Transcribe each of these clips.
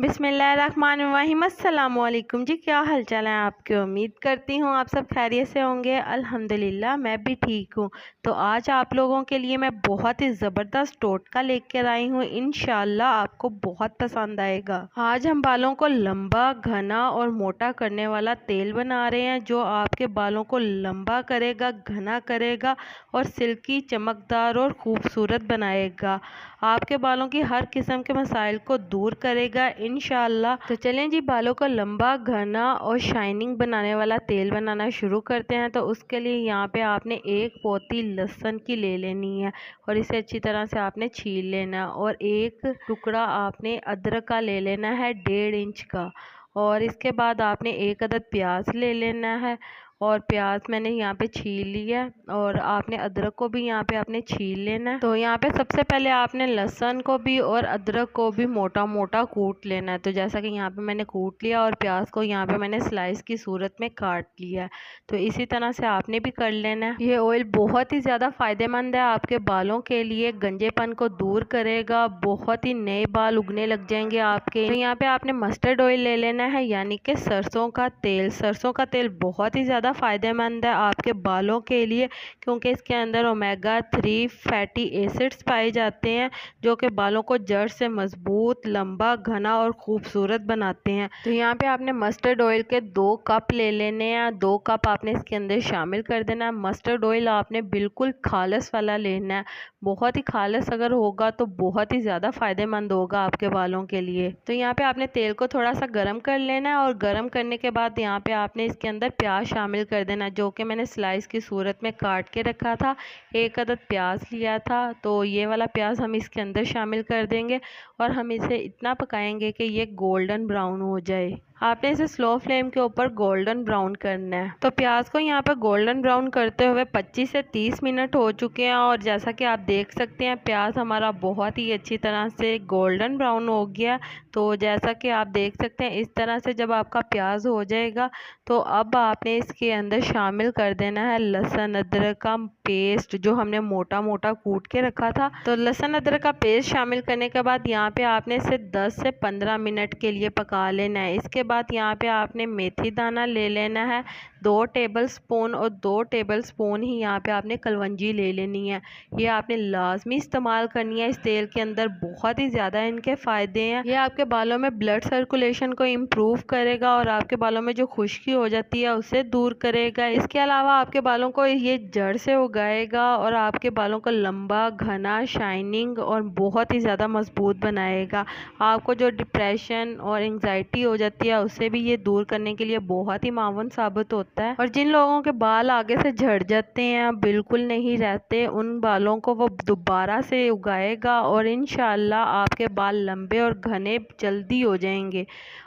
बिस्मिल्लाहिर्रहमानिर्रहीम। अस्सलाम वालेकुम जी, क्या हाल चाल है आपके। उम्मीद करती हूँ आप सब खैरियत से होंगे। अल्हम्दुलिल्लाह मैं भी ठीक हूँ। तो आज आप लोगों के लिए मैं बहुत ही ज़बरदस्त टोटका लेकर आई हूँ। इंशाल्लाह आपको बहुत पसंद आएगा। आज हम बालों को लंबा, घना और मोटा करने वाला तेल बना रहे हैं, जो आपके बालों को लंबा करेगा, घना करेगा और सिल्की, चमकदार और खूबसूरत बनाएगा। आपके बालों की हर किस्म के मसाइल को दूर करेगा इंशाअल्लाह। तो चलें जी, बालों को लंबा, घना और शाइनिंग बनाने वाला तेल बनाना शुरू करते हैं। तो उसके लिए यहाँ पे आपने एक पोती लहसुन की ले लेनी है और इसे अच्छी तरह से आपने छील लेना है। और एक टुकड़ा आपने अदरक का ले लेना है 1.5 इंच का। और इसके बाद आपने एक अदद प्याज ले लेना है और प्याज मैंने यहाँ पे छील लिया है। और आपने अदरक को भी यहाँ पे आपने छील लेना है। तो यहाँ पे सबसे पहले आपने लहसुन को भी और अदरक को भी मोटा मोटा कूट लेना है। तो जैसा कि यहाँ पे मैंने कूट लिया और प्याज को यहाँ पे मैंने स्लाइस की सूरत में काट लिया है। तो इसी तरह से आपने भी कर लेना है। ये ऑयल बहुत ही ज़्यादा फ़ायदेमंद है आपके बालों के लिए, गंजेपन को दूर करेगा, बहुत ही नए बाल उगने लग जाएंगे आपके। तो यहाँ पे आपने मस्टर्ड ऑयल ले लेना है, यानी कि सरसों का तेल। सरसों का तेल बहुत ही ज़्यादा फ़ायदेमंद है आपके बालों के लिए, क्योंकि इसके अंदर ओमेगा 3 फैटी एसिड्स पाए जाते हैं, जो कि बालों को जड़ से मजबूत, लंबा, घना और खूबसूरत बनाते हैं। तो यहाँ पे आपने मस्टर्ड ऑयल के 2 कप ले लेने हैं। 2 कप आपने इसके अंदर शामिल कर देना है। मस्टर्ड ऑयल आपने बिल्कुल खालस वाला लेना है। बहुत ही खालस अगर होगा तो बहुत ही ज़्यादा फ़ायदेमंद होगा आपके बालों के लिए। तो यहाँ पे आपने तेल को थोड़ा सा गर्म कर लेना है और गर्म करने के बाद यहाँ पे आपने इसके अंदर प्याज शामिल कर देना, जो कि मैंने स्लाइस की सूरत में काट के रखा था। एक अदद प्याज लिया था, तो ये वाला प्याज हम इसके अंदर शामिल कर देंगे और हम इसे इतना पकाएंगे कि ये गोल्डन ब्राउन हो जाए। आपने इसे स्लो फ्लेम के ऊपर गोल्डन ब्राउन करना है। तो प्याज को यहाँ पर गोल्डन ब्राउन करते हुए 25 से 30 मिनट हो चुके हैं और जैसा कि आप देख सकते हैं प्याज हमारा बहुत ही अच्छी तरह से गोल्डन ब्राउन हो गया। तो जैसा कि आप देख सकते हैं इस तरह से जब आपका प्याज हो जाएगा तो अब आपने इसके अंदर शामिल कर देना है लहसुन अदरक का पेस्ट, जो हमने मोटा मोटा कूट के रखा था। तो लहसुन अदरक का पेस्ट शामिल करने के बाद यहाँ पे आपने इसे 10 से 15 मिनट के लिए पका लेना है। इसके बाद यहाँ पे आपने मेथी दाना ले लेना है 2 टेबल स्पून और 2 टेबल स्पून ही यहाँ पे आपने कलवंजी ले लेनी है। ये आपने लाजमी इस्तेमाल करनी है इस तेल के अंदर, बहुत ही ज़्यादा इनके फ़ायदे हैं। ये आपके बालों में ब्लड सर्कुलेशन को इम्प्रूव करेगा और आपके बालों में जो खुश्की हो जाती है उसे दूर करेगा। इसके अलावा आपके बालों को ये जड़ से उगाएगा और आपके बालों को लंबा, घना, शाइनिंग और बहुत ही ज़्यादा मजबूत बनाएगा। आपको जो डिप्रेशन और एंग्जाइटी हो जाती है उसे भी ये दूर करने के लिए बहुत ही मावन साबित होता है। और जिन लोगों के बाल आगे से झड़ जाते हैं, बिल्कुल नहीं रहते, उन बालों को वो दोबारा से उगाएगा और इंशाल्लाह आपके बाल लंबे और घने जल्दी हो जाएंगे।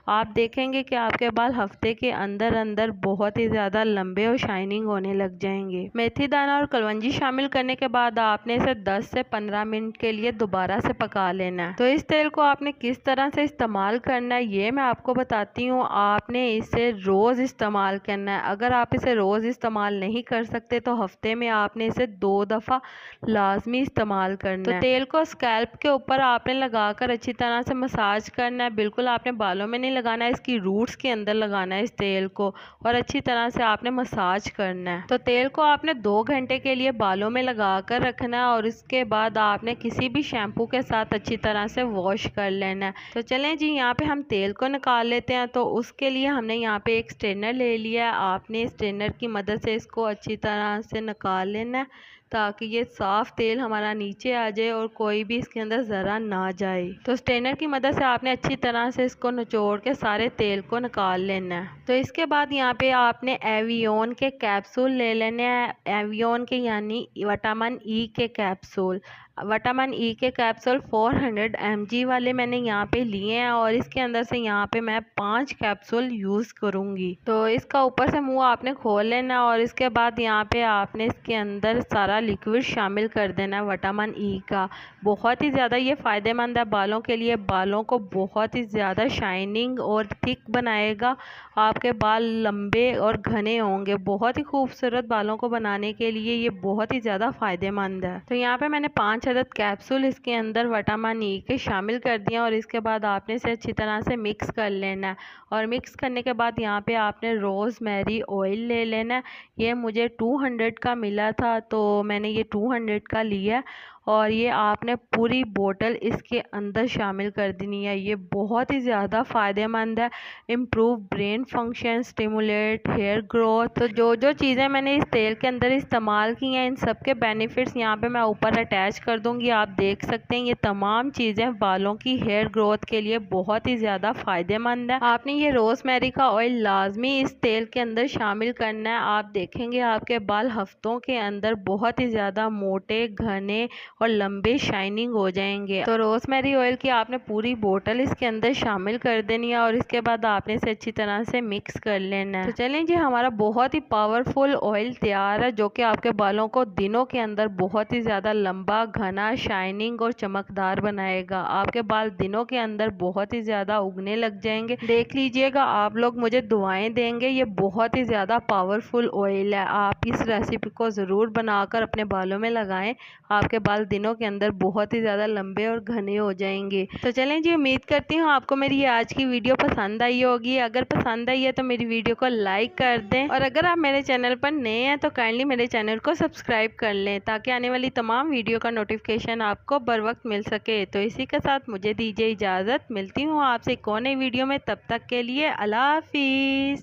आप देखेंगे कि आपके बाल हफ्ते के अंदर अंदर बहुत ही ज़्यादा लंबे और शाइनिंग होने लग जाएंगे। मेथी दाना और कलवंजी शामिल करने के बाद आपने इसे 10 से 15 मिनट के लिए दोबारा से पका लेना है। तो इस तेल को आपने किस तरह से इस्तेमाल करना है ये मैं आपको बताती हूँ। आपने इसे रोज़ इस्तेमाल करना है। अगर आप इसे रोज़ इस्तेमाल नहीं कर सकते तो हफ्ते में आपने इसे 2 दफ़ा लाजमी इस्तेमाल करना है। तो तेल को स्कैल्प के ऊपर आपने लगाकर अच्छी तरह से मसाज करना है। बिल्कुल आपने बालों में नहीं लगाना है, इसकी रूट्स के अंदर लगाना है इस तेल को, और अच्छी तरह से आपने मसाज करना है। तो तेल को आपने 2 घंटे के लिए बालों में लगा कर रखना है और इसके बाद आपने किसी भी शैम्पू के साथ अच्छी तरह से वॉश कर लेना है। तो चलें जी, यहाँ पे हम तेल को निकाल लेते हैं। तो उसके लिए हमने यहाँ पे एक स्ट्रेनर ले लिया है। आपने स्ट्रेनर की मदद से इसको अच्छी तरह से निकाल लेना है ताकि ये साफ़ तेल हमारा नीचे आ जाए और कोई भी इसके अंदर ज़रा ना जाए। तो स्ट्रेनर की मदद से आपने अच्छी तरह से इसको निचोड़ के सारे तेल को निकाल लेना है। तो इसके बाद यहाँ पे आपने एवियन के कैप्सूल ले लेने हैं। एवियन के यानी विटामिन ई के कैप्सूल। विटामिन ई के कैप्सूल 400 mg वाले मैंने यहाँ पे लिए हैं और इसके अंदर से यहाँ पे मैं 5 कैप्सूल यूज़ करूँगी। तो इसका ऊपर से मुंह आपने खोल लेना और इसके बाद यहाँ पे आपने इसके अंदर सारा लिक्विड शामिल कर देना है विटामिन ई का। बहुत ही ज़्यादा ये फ़ायदेमंद है बालों के लिए। बालों को बहुत ही ज़्यादा शाइनिंग और थिक बनाएगा। आपके बाल लंबे और घने होंगे। बहुत ही खूबसूरत बालों को बनाने के लिए ये बहुत ही ज़्यादा फ़ायदेमंद है। तो यहाँ पे मैंने 5 5 अदद कैप्सूल इसके अंदर विटामिन ई के शामिल कर दिया और इसके बाद आपने इसे अच्छी तरह से मिक्स कर लेना है। और मिक्स करने के बाद यहाँ पे आपने रोज़मेरी ऑयल ले लेना है। ये मुझे 200 का मिला था तो मैंने ये 200 का लिया और ये आपने पूरी बोतल इसके अंदर शामिल कर देनी है। ये बहुत ही ज़्यादा फ़ायदेमंद है। Improve brain function, stimulate hair growth. तो जो जो चीज़ें मैंने इस तेल के अंदर इस्तेमाल की हैं, इन सब के बेनिफिट्स यहाँ पे मैं ऊपर अटैच कर दूँगी, आप देख सकते हैं। ये तमाम चीज़ें बालों की हेयर ग्रोथ के लिए बहुत ही ज़्यादा फ़ायदेमंद है। आपने ये रोज़मेरी का ऑयल लाजमी इस तेल के अंदर शामिल करना है। आप देखेंगे आपके बाल हफ्तों के अंदर बहुत ही ज़्यादा मोटे, घने और लंबे शाइनिंग हो जाएंगे। तो रोज़मेरी ऑयल की आपने पूरी बोतल इसके अंदर शामिल कर देनी है और इसके बाद आपने इसे अच्छी तरह से मिक्स कर लेना है। तो चलें जी, हमारा बहुत ही पावरफुल ऑयल तैयार है जो कि आपके बालों को दिनों के अंदर बहुत ही ज़्यादा लंबा, घना, शाइनिंग और चमकदार बनाएगा। आपके बाल दिनों के अंदर बहुत ही ज़्यादा उगने लग जाएंगे। देख लीजिएगा, आप लोग मुझे दुआएं देंगे। ये बहुत ही ज़्यादा पावरफुल ऑयल है। आप इस रेसिपी को ज़रूर बनाकर अपने बालों में लगाएं। आपके बाल दिनों के अंदर बहुत ही ज़्यादा लंबे और घने हो जाएंगे। तो चलें जी, उम्मीद करती हूँ आपको मेरी ये आज की वीडियो पसंद आई होगी। अगर पसंद आई है तो मेरी वीडियो को लाइक कर दें और अगर आप मेरे चैनल पर नए हैं तो काइंडली मेरे चैनल को सब्सक्राइब कर लें ताकि आने वाली तमाम वीडियो का नोटिफिकेशन आपको बर वक्त मिल सके। तो इसी के साथ मुझे दीजिए इजाज़त। मिलती हूँ आपसे एक और नई वीडियो में, तब तक के लिए अल्लाह हाफिज़।